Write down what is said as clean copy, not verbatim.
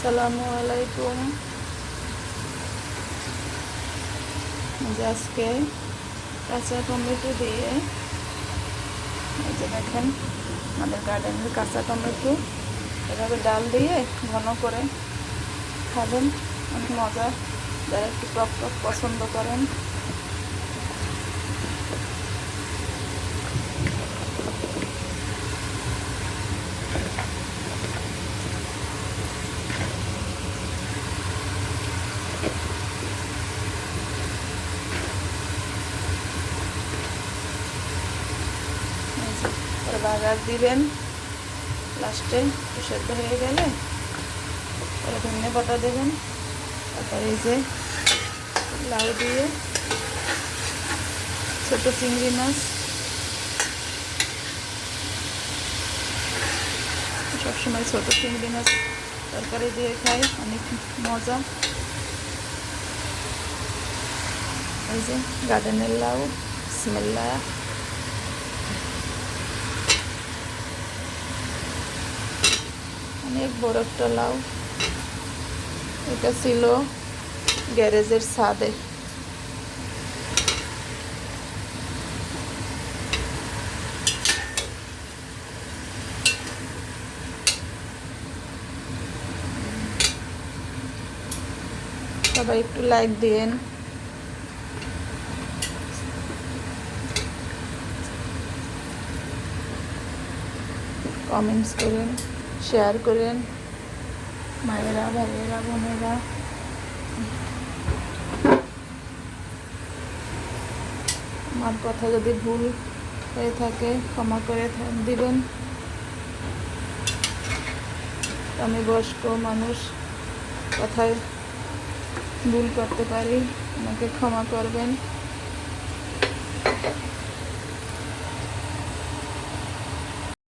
আসসালামু আলাইকুম। আজকে কাঁচা টমেটো দিয়ে এই যে দেখেন আমাদের গার্ডেনের কাঁচা টমেটো এভাবে ডাল দিয়ে ঘন করে খাবেন, অনেক মজা। যারা একটু টক টক পছন্দ করেন বাগার দিবেন, লাস্টে সেদ্ধ হয়ে গেলে পরে ধনে পাতা দেবেন। তারপরে এই যে লাউ দিয়ে ছোট চিংড়ি মাছ, সবসময় ছোট চিংড়ি মাছ তরকারি দিয়ে খাই, অনেক মজা। এই যে গার্ডেনের লাউ, বিসমিল্লাহ। অনেক বড় একটা লাউ, এটা ছিল গ্যারেজের ছাদে। সবাই একটু লাইক দিয়েন, কমেন্টস করেন, শেয়ার করেন। মায়েরা, ভাইয়েরা, বোনেরা, আমার কথা যদি ভুল হয়ে থাকে ক্ষমা করে দিবেন। আমি বয়স্ক মানুষ, কথায় ভুল করতে পারি, আমাকে ক্ষমা করবেন।